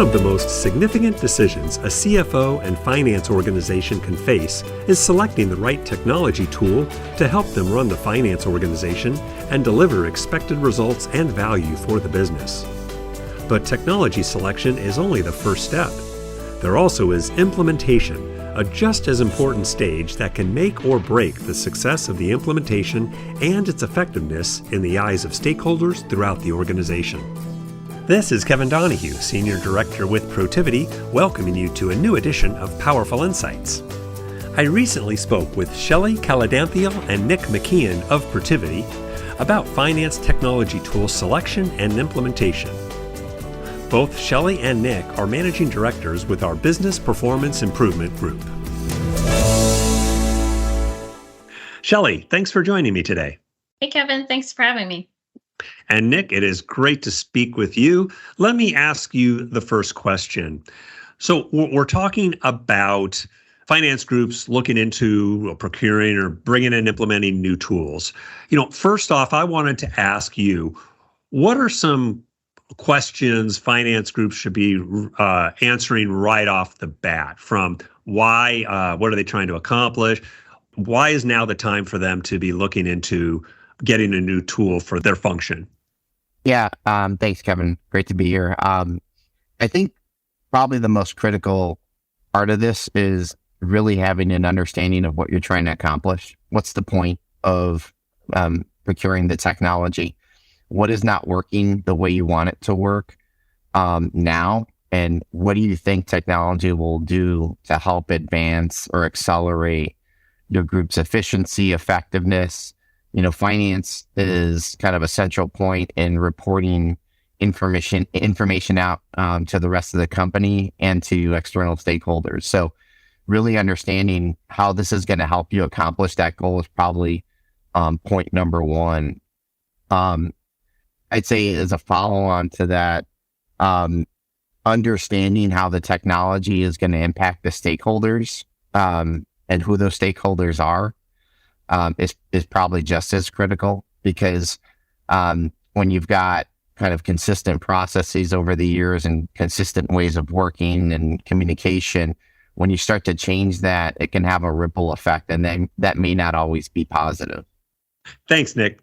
of the most significant decisions a CFO and finance organization can face is selecting the right technology tool to help them run the finance organization and deliver expected results and value for the business. But technology selection is only the first step. There also is implementation, a just as important stage that can make or break the success of the implementation and its effectiveness in the eyes of stakeholders throughout the organization. This is Kevin Donahue, Senior Director with Protiviti, welcoming you to a new edition of Powerful Insights. I recently spoke with Shelly Kalladanthyil and Nick McKeehan of Protiviti about finance technology tool selection and implementation. Both Shelly and Nick are Managing Directors with our Business Performance Improvement Group. Shelly, thanks for joining me today. Hey, Kevin. Thanks for having me. And Nick, it is great to speak with you. Let me ask you the first question. So we're talking about finance groups looking into procuring or bringing and implementing new tools. First off, I wanted to ask you, what are some questions finance groups should be answering right off the bat? From why, what are they trying to accomplish? Why is now the time for them to be looking into getting a new tool for their function? Yeah, thanks, Kevin. Great to be here. I think probably the most critical part of this is really having an understanding of what you're trying to accomplish. What's the point of procuring the technology? What is not working the way you want it to work now? And what do you think technology will do to help advance or accelerate your group's efficiency, effectiveness? Finance is kind of a central point in reporting information out to the rest of the company and to external stakeholders. So really understanding how this is going to help you accomplish that goal is probably point number one. I'd say as a follow-on to that, understanding how the technology is going to impact the stakeholders and who those stakeholders are is probably just as critical, because when you've got kind of consistent processes over the years and consistent ways of working and communication, when you start to change that, it can have a ripple effect, and then that may not always be positive. Thanks, Nick.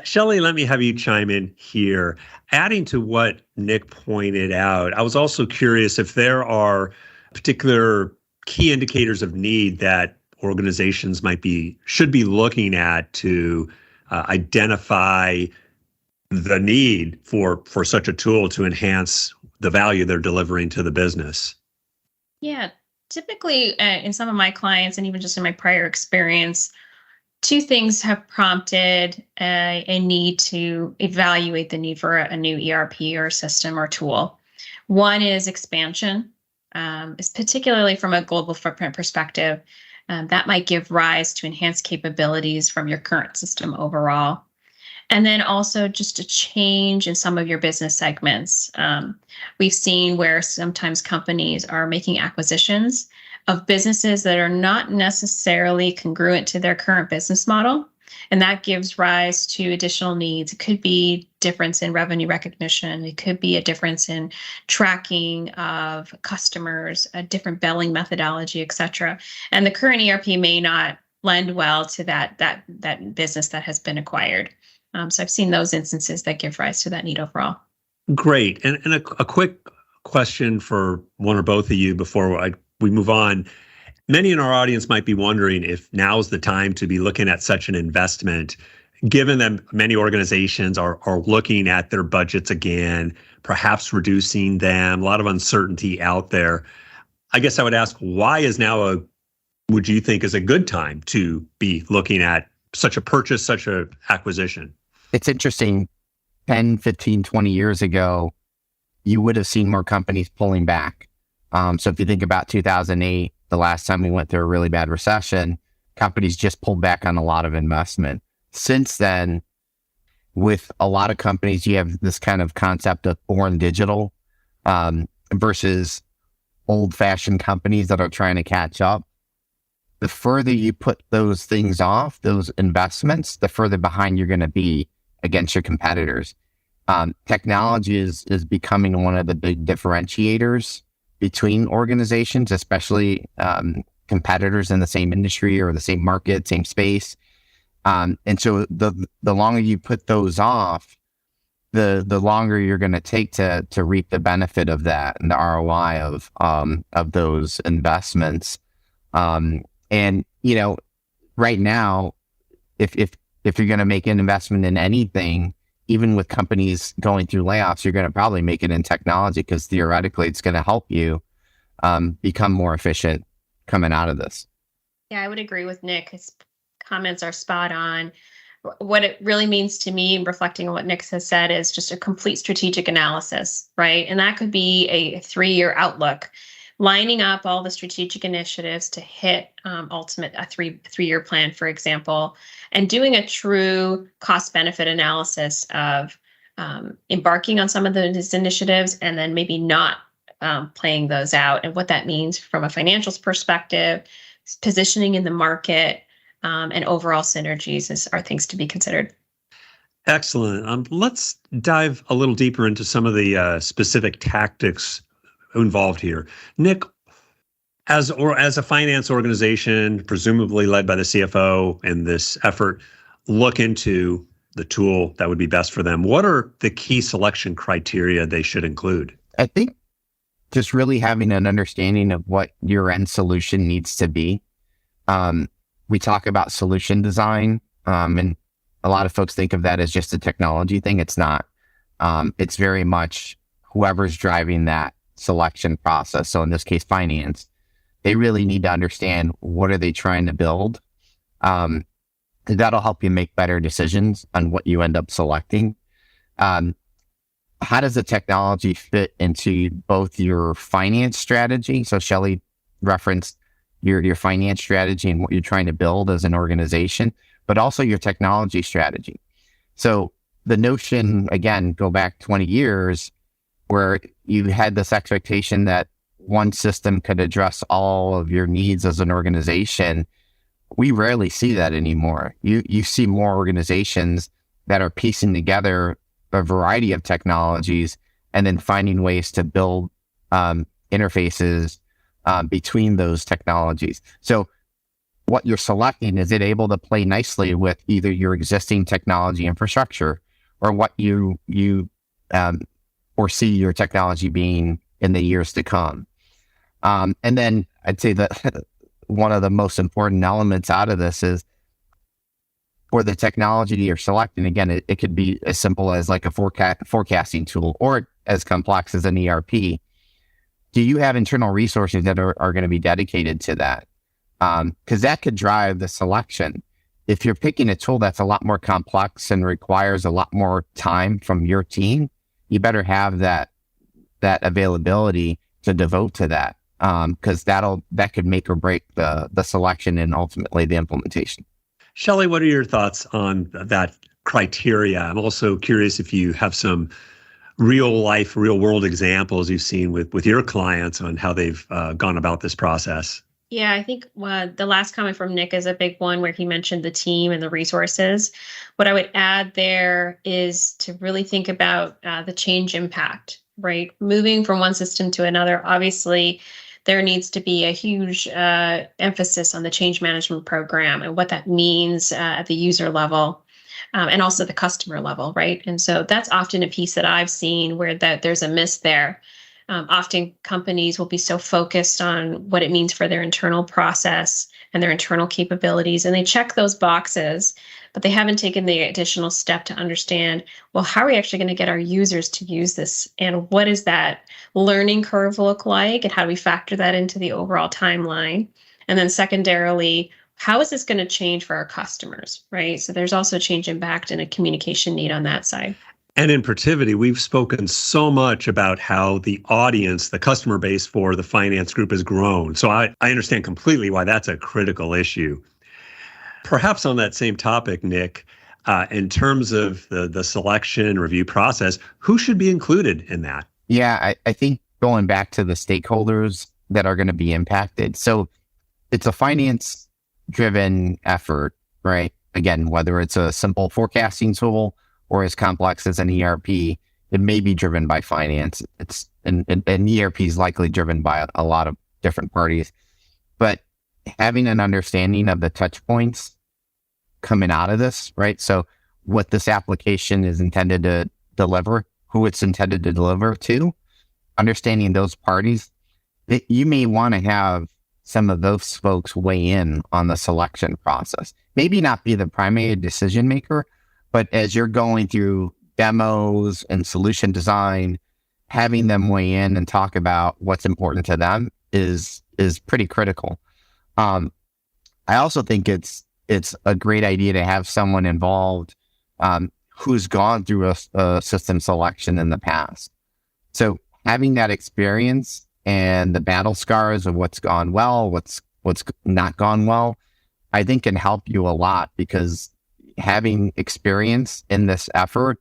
Shelly, let me have you chime in here. Adding to what Nick pointed out, I was also curious if there are particular key indicators of need that organizations should be looking at to identify the need for such a tool to enhance the value they're delivering to the business. Yeah, typically in some of my clients, and even just in my prior experience, two things have prompted a need to evaluate the need for a new ERP or system or tool. One is expansion, is particularly from a global footprint perspective. That might give rise to enhanced capabilities from your current system overall. And then also just a change in some of your business segments. We've seen where sometimes companies are making acquisitions of businesses that are not necessarily congruent to their current business model. And that gives rise to additional needs. It could be difference in revenue recognition. It could be a difference in tracking of customers, a different billing methodology, et cetera. And the current ERP may not lend well to that business that has been acquired. So I've seen those instances that give rise to that need overall. Great. And a quick question for one or both of you before we move on. Many in our audience might be wondering if now's the time to be looking at such an investment, given that many organizations are looking at their budgets again, perhaps reducing them, a lot of uncertainty out there. I guess I would ask, why is now would you think is a good time to be looking at such a purchase, such an acquisition? It's interesting. 10, 15, 20 years ago, you would have seen more companies pulling back. So if you think about 2008, the last time we went through a really bad recession, companies just pulled back on a lot of investment. Since then, with a lot of companies, you have this kind of concept of born digital versus old-fashioned companies that are trying to catch up. The further you put those things off, those investments, the further behind you're going to be against your competitors. Technology is becoming one of the big differentiators between organizations, especially competitors in the same industry or the same market, same space. And so the longer you put those off, the longer you're going to take to reap the benefit of that and the ROI of those investments. And right now, if you're going to make an investment in anything, even with companies going through layoffs, you're going to probably make it in technology because theoretically it's going to help you become more efficient coming out of this. Yeah, I would agree with Nick. His comments are spot on. What it really means to me, reflecting on what Nick has said, is just a complete strategic analysis, right? And that could be a 3-year outlook, lining up all the strategic initiatives to hit a three-year plan, for example, and doing a true cost-benefit analysis of embarking on some of those initiatives and then maybe not playing those out, and what that means from a financials perspective, positioning in the market, and overall synergies are things to be considered. Excellent. Let's dive a little deeper into some of the specific tactics involved here. Nick, as a finance organization, presumably led by the CFO in this effort, look into the tool that would be best for them. What are the key selection criteria they should include? I think just really having an understanding of what your end solution needs to be. We talk about solution design, and a lot of folks think of that as just a technology thing. It's not. It's very much whoever's driving that selection process. So in this case, finance, they really need to understand what are they trying to build. That'll help you make better decisions on what you end up selecting. How does the technology fit into both your finance strategy? So Shelly referenced your finance strategy and what you're trying to build as an organization, but also your technology strategy. So the notion, again, go back 20 years, where you had this expectation that one system could address all of your needs as an organization. We rarely see that anymore. You see more organizations that are piecing together a variety of technologies and then finding ways to build interfaces between those technologies. So what you're selecting, is it able to play nicely with either your existing technology infrastructure or what you foresee your technology being in the years to come? And then I'd say that one of the most important elements out of this is for the technology you're selecting. Again, it could be as simple as like a forecasting tool or as complex as an ERP. Do you have internal resources that are going to be dedicated to that? Because that could drive the selection. If you're picking a tool that's a lot more complex and requires a lot more time from your team, you better have that availability to devote to that, because that could make or break the selection and ultimately the implementation. Shelly, what are your thoughts on that criteria? I'm also curious if you have some real world examples you've seen with your clients on how they've gone about this process. Yeah, I think the last comment from Nick is a big one, where he mentioned the team and the resources. What I would add there is to really think about the change impact, right? Moving from one system to another, obviously, there needs to be a huge emphasis on the change management program and what that means at the user level. And also the customer level, right? And so that's often a piece that I've seen where there's a miss there. Often companies will be so focused on what it means for their internal process and their internal capabilities, and they check those boxes, but they haven't taken the additional step to understand, well, how are we actually going to get our users to use this? And what does that learning curve look like? And how do we factor that into the overall timeline? And then secondarily, how is this going to change for our customers, right? So there's also change impact and a communication need on that side. And in Protiviti, we've spoken so much about how the audience, the customer base for the finance group has grown. So I understand completely why that's a critical issue. Perhaps on that same topic, Nick, in terms of the selection review process, who should be included in that? Yeah, I think going back to the stakeholders that are going to be impacted. So it's a finance-driven effort, right? Again, whether it's a simple forecasting tool or as complex as an ERP, it may be driven by finance. And ERP is likely driven by a lot of different parties. But having an understanding of the touch points coming out of this, right? So what this application is intended to deliver, who it's intended to deliver to, understanding those parties, you may want to have some of those folks weigh in on the selection process. Maybe not be the primary decision maker, but as you're going through demos and solution design, having them weigh in and talk about what's important to them is pretty critical. I also think it's a great idea to have someone involved who's gone through a system selection in the past. So having that experience and the battle scars of what's gone well, what's not gone well, I think can help you a lot, because having experience in this effort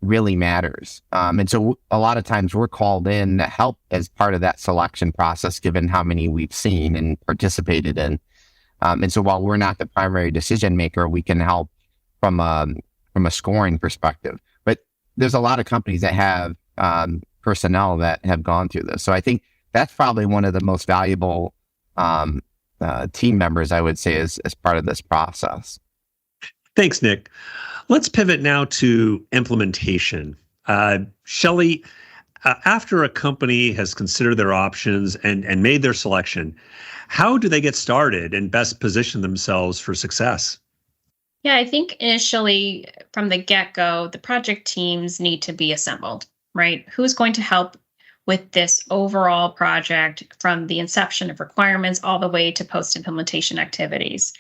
really matters. And so a lot of times we're called in to help as part of that selection process, given how many we've seen and participated in. And so while we're not the primary decision maker, we can help from a scoring perspective. But there's a lot of companies that have personnel that have gone through this. So I think that's probably one of the most valuable team members, I would say, as part of this process. Thanks, Nick. Let's pivot now to implementation. Shelly, after a company has considered their options and made their selection, how do they get started and best position themselves for success? Yeah, I think initially from the get-go, the project teams need to be assembled, right? Who's going to help with this overall project from the inception of requirements all the way to post-implementation activities?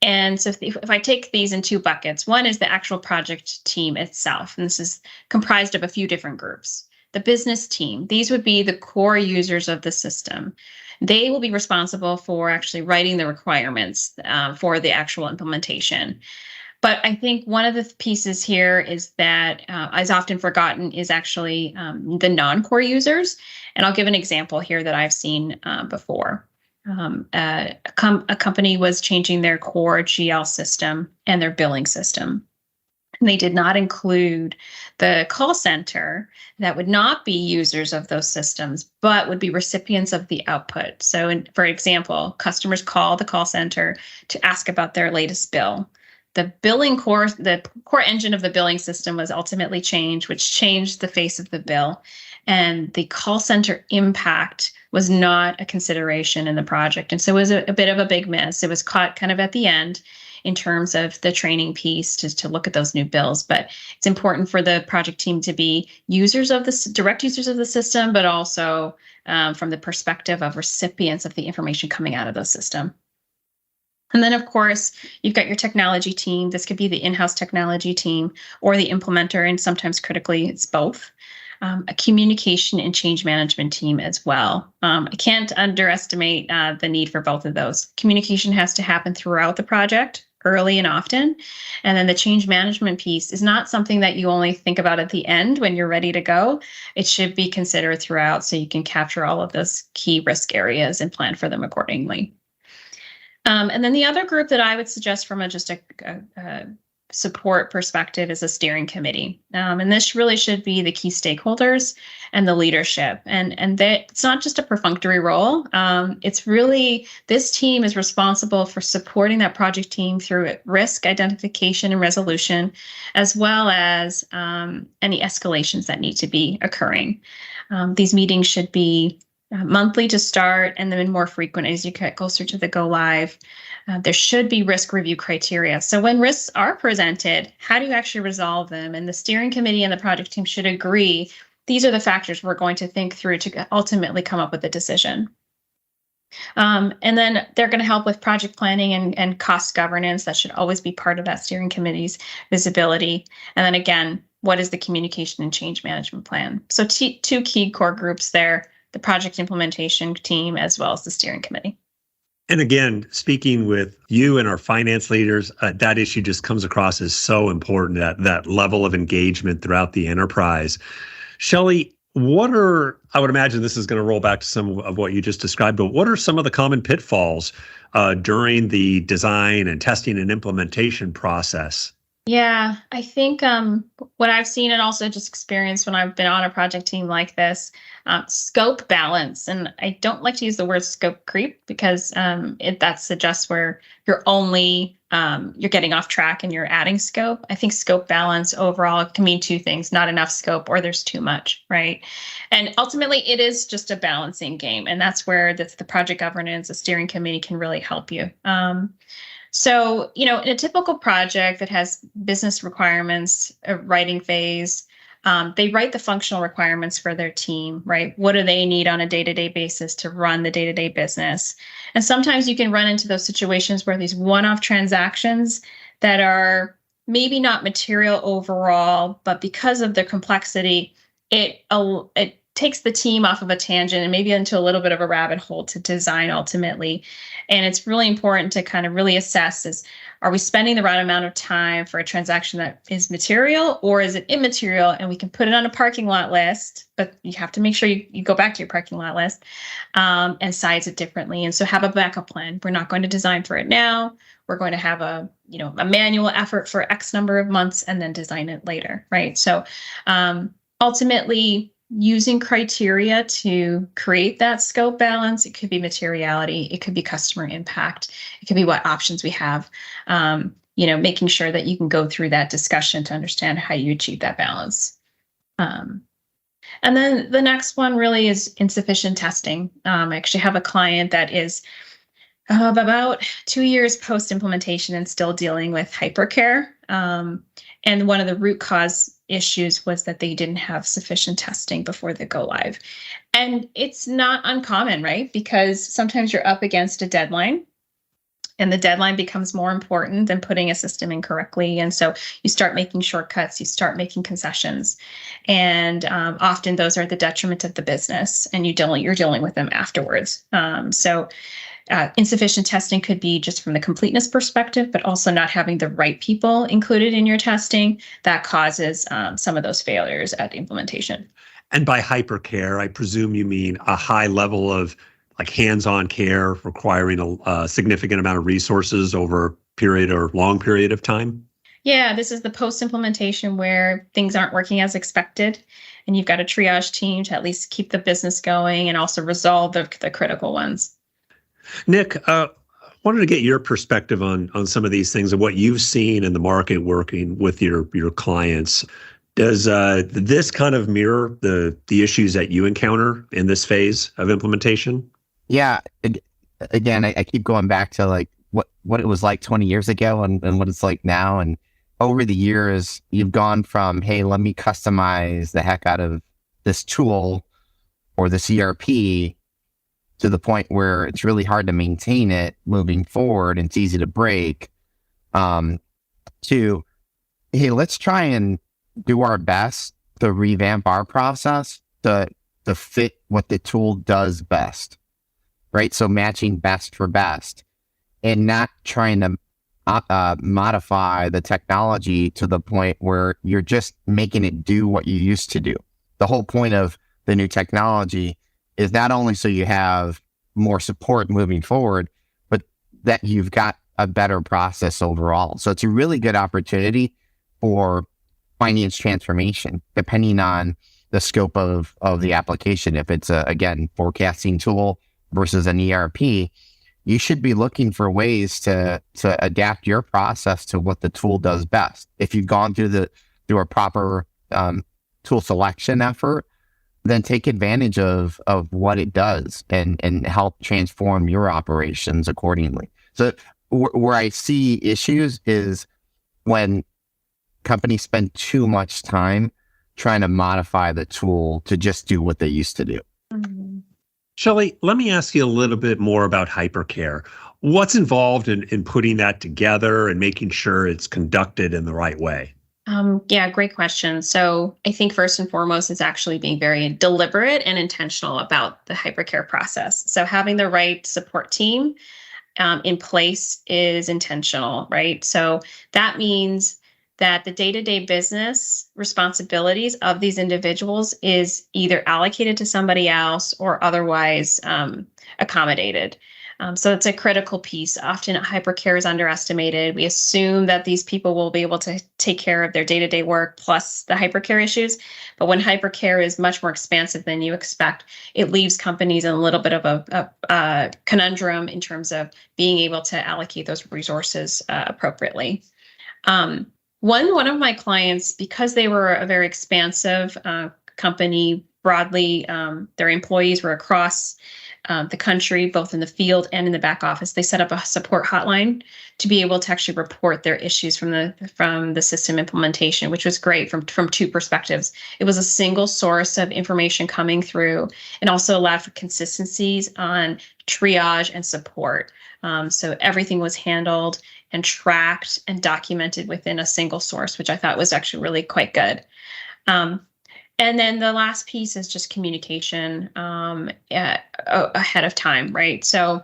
And so if I take these in two buckets, one is the actual project team itself, and this is comprised of a few different groups. The business team, these would be the core users of the system. They will be responsible for actually writing the requirements for the actual implementation. But I think one of the pieces here is that is often forgotten is actually the non-core users. And I'll give an example here that I've seen before. A company was changing their core GL system and their billing system. And they did not include the call center that would not be users of those systems, but would be recipients of the output. So, for example, customers call the call center to ask about their latest bill. The core engine of the billing system was ultimately changed, which changed the face of the bill. And the call center impact was not a consideration in the project. And so it was a bit of a big miss. It was caught kind of at the end in terms of the training piece to look at those new bills. But it's important for the project team to be direct users of the system, but also from the perspective of recipients of the information coming out of the system. And then, of course, you've got your technology team. This could be the in-house technology team or the implementer, and sometimes critically, it's both. A communication and change management team as well. I can't underestimate the need for both of those. Communication has to happen throughout the project, early and often. And then the change management piece is not something that you only think about at the end when you're ready to go. It should be considered throughout so you can capture all of those key risk areas and plan for them accordingly. And then the other group that I would suggest from a support perspective is a steering committee. And this really should be the key stakeholders and the leadership. And it's not just a perfunctory role. It's really, this team is responsible for supporting that project team through risk identification and resolution, as well as any escalations that need to be occurring. These meetings should be monthly to start, and then more frequent as you get closer to the go live. There should be risk review criteria. So when risks are presented, how do you actually resolve them? And the steering committee and the project team should agree, these are the factors we're going to think through to ultimately come up with a decision. And then they're going to help with project planning and cost governance. That should always be part of that steering committee's visibility. And then again, what is the communication and change management plan? So two key core groups there, the project implementation team, as well as the steering committee. And again, speaking with you and our finance leaders, that issue just comes across as so important, that level of engagement throughout the enterprise. Shelly, I would imagine this is going to roll back to some of what you just described, but what are some of the common pitfalls during the design and testing and implementation process? Yeah, I think what I've seen and also just experienced when I've been on a project team like this, scope balance. And I don't like to use the word scope creep because that suggests where you're getting off track and you're adding scope. I think scope balance overall can mean two things: not enough scope or there's too much, right? And ultimately, it is just a balancing game, and that's where the project governance, the steering committee can really help you. So, in a typical project that has business requirements, a writing phase, they write the functional requirements for their team, right? What do they need on a day-to-day basis to run the day-to-day business? And sometimes you can run into those situations where these one-off transactions that are maybe not material overall, but because of their complexity, it takes the team off of a tangent and maybe into a little bit of a rabbit hole to design ultimately. And it's really important to kind of really assess are we spending the right amount of time for a transaction that is material, or is it immaterial and we can put it on a parking lot list, but you have to make sure you go back to your parking lot list and size it differently. And so have a backup plan. We're not going to design for it now. We're going to have a manual effort for X number of months and then design it later, right? So ultimately, using criteria to create that scope balance. It could be materiality, it could be customer impact, it could be what options we have. Making sure that you can go through that discussion to understand how you achieve that balance. And then the next one really is insufficient testing. I actually have a client that is about 2 years post implementation and still dealing with hypercare. And one of the root cause issues was that they didn't have sufficient testing before they go live. And it's not uncommon, right? Because sometimes you're up against a deadline and the deadline becomes more important than putting a system in correctly. And so you start making shortcuts, you start making concessions. And often those are the detriment of the business and you're dealing with them afterwards. Insufficient testing could be just from the completeness perspective, but also not having the right people included in your testing that causes some of those failures at implementation. And by hypercare, I presume you mean a high level of like hands-on care requiring a significant amount of resources over a period or long period of time? Yeah, this is the post-implementation where things aren't working as expected, and you've got a triage team to at least keep the business going and also resolve the critical ones. Nick, wanted to get your perspective on some of these things and what you've seen in the market working with your clients. Does this kind of mirror the issues that you encounter in this phase of implementation? Yeah. Again, I keep going back to like what it was like 20 years ago and what it's like now. And over the years, you've gone from, hey, let me customize the heck out of this tool or this ERP to the point where it's really hard to maintain it moving forward and it's easy to break, to, hey, let's try and do our best to revamp our process to fit what the tool does best, right? So matching best for best and not trying to modify the technology to the point where you're just making it do what you used to do. The whole point of the new technology is not only so you have more support moving forward, but that you've got a better process overall. So it's a really good opportunity for finance transformation, depending on the scope of the application. If it's again, forecasting tool versus an ERP, you should be looking for ways to adapt your process to what the tool does best. If you've gone through a proper tool selection effort, then take advantage of what it does and help transform your operations accordingly. So where I see issues is when companies spend too much time trying to modify the tool to just do what they used to do. Mm-hmm. Shelly, let me ask you a little bit more about hypercare. What's involved in putting that together and making sure it's conducted in the right way? Yeah, great question. So I think first and foremost is actually being very deliberate and intentional about the hypercare process. So having the right support team in place is intentional, right? So that means that the day-to-day business responsibilities of these individuals is either allocated to somebody else or otherwise accommodated. So it's a critical piece. Often hypercare is underestimated. We assume that these people will be able to take care of their day-to-day work plus the hypercare issues. But when hypercare is much more expansive than you expect, it leaves companies in a little bit of a conundrum in terms of being able to allocate those resources appropriately. One of my clients, because they were a very expansive company broadly, their employees were across the country, both in the field and in the back office. They set up a support hotline to be able to actually report their issues from the system implementation, which was great from two perspectives. It was a single source of information coming through, and also allowed for consistencies on triage and support. So everything was handled and tracked and documented within a single source, which I thought was actually really quite good. And then the last piece is just communication ahead of time, right? So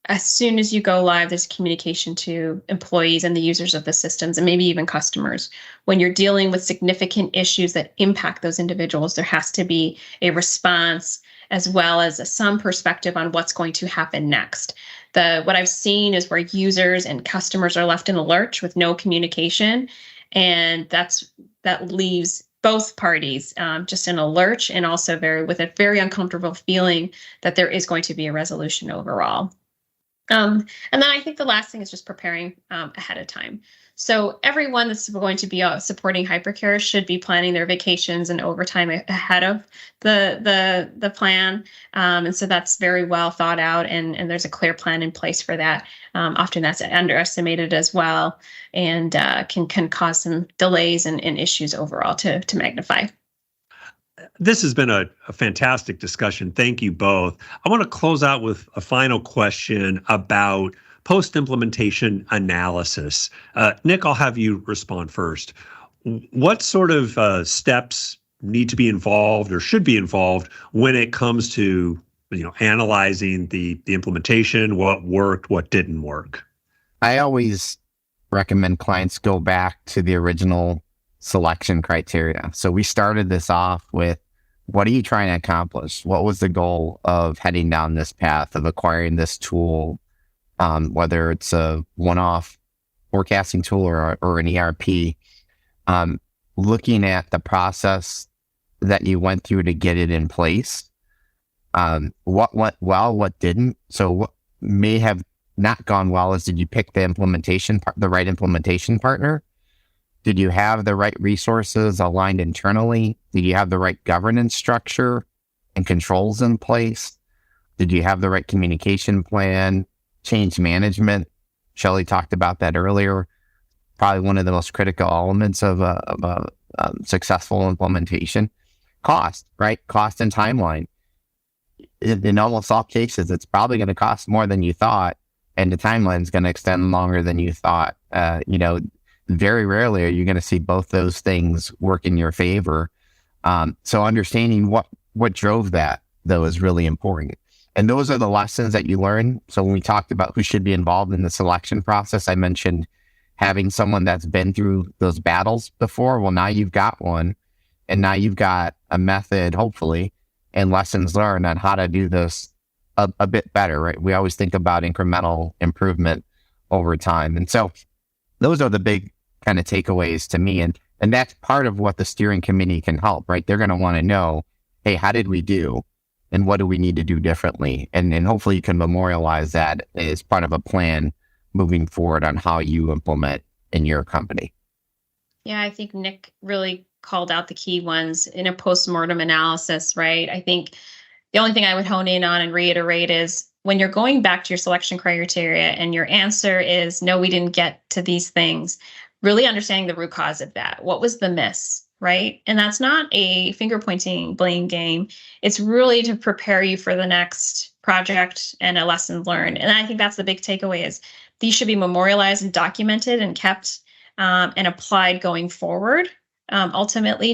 as soon as you go live, there's communication to employees and the users of the systems, and maybe even customers. When you're dealing with significant issues that impact those individuals, there has to be a response as well as some perspective on what's going to happen next. What I've seen is where users and customers are left in the lurch with no communication, and that leaves both parties just in a lurch, and also with a very uncomfortable feeling that there is going to be a resolution overall. And then I think the last thing is just preparing ahead of time. So everyone that's going to be supporting hypercare should be planning their vacations and overtime ahead of the plan. And so that's very well thought out, and there's a clear plan in place for that. Often that's underestimated as well, and can cause some delays and issues overall to magnify. This has been a fantastic discussion. Thank you both. I want to close out with a final question about post-implementation analysis. Nick, I'll have you respond first. What sort of steps need to be involved or should be involved when it comes to analyzing the implementation, what worked, what didn't work? I always recommend clients go back to the original selection criteria. So we started this off with, what are you trying to accomplish? What was the goal of heading down this path of acquiring this tool? Whether it's a one-off forecasting tool or an ERP, looking at the process that you went through to get it in place, what went well, what didn't. So what may have not gone well is, did you pick the right implementation partner? Did you have the right resources aligned internally? Did you have the right governance structure and controls in place? Did you have the right communication plan? Change management. Shelly talked about that earlier. Probably one of the most critical elements of a successful implementation. Cost, right? Cost and timeline. In almost all cases, it's probably going to cost more than you thought, and the timeline is going to extend longer than you thought. Very rarely are you going to see both those things work in your favor. So understanding what drove that, though, is really important. And those are the lessons that you learn. So when we talked about who should be involved in the selection process, I mentioned having someone that's been through those battles before. Well, now you've got one, and now you've got a method, hopefully, and lessons learned on how to do this a bit better, right? We always think about incremental improvement over time. And so those are the big kind of takeaways to me. And that's part of what the steering committee can help, right? They're going to want to know, hey, how did we do? And what do we need to do differently? And hopefully you can memorialize that as part of a plan moving forward on how you implement in your company. Yeah, I think Nick really called out the key ones in a post-mortem analysis, right? I think the only thing I would hone in on and reiterate is, when you're going back to your selection criteria and your answer is, no, we didn't get to these things, really understanding the root cause of that. What was the miss? Right? And that's not a finger pointing blame game. It's really to prepare you for the next project and a lesson learned. And I think that's the big takeaway, is these should be memorialized and documented and kept and applied going forward, ultimately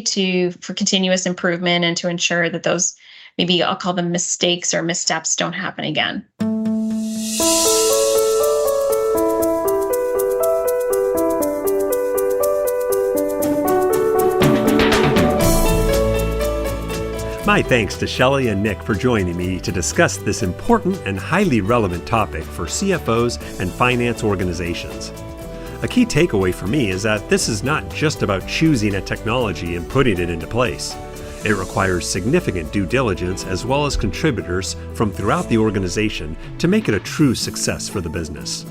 for continuous improvement, and to ensure that those, maybe I'll call them mistakes or missteps, don't happen again. My thanks to Shelly and Nick for joining me to discuss this important and highly relevant topic for CFOs and finance organizations. A key takeaway for me is that this is not just about choosing a technology and putting it into place. It requires significant due diligence as well as contributors from throughout the organization to make it a true success for the business.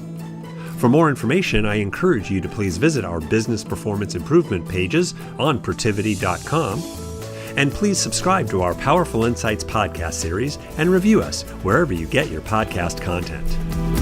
For more information, I encourage you to please visit our business performance improvement pages on Protiviti.com. And please subscribe to our Powerful Insights podcast series and review us wherever you get your podcast content.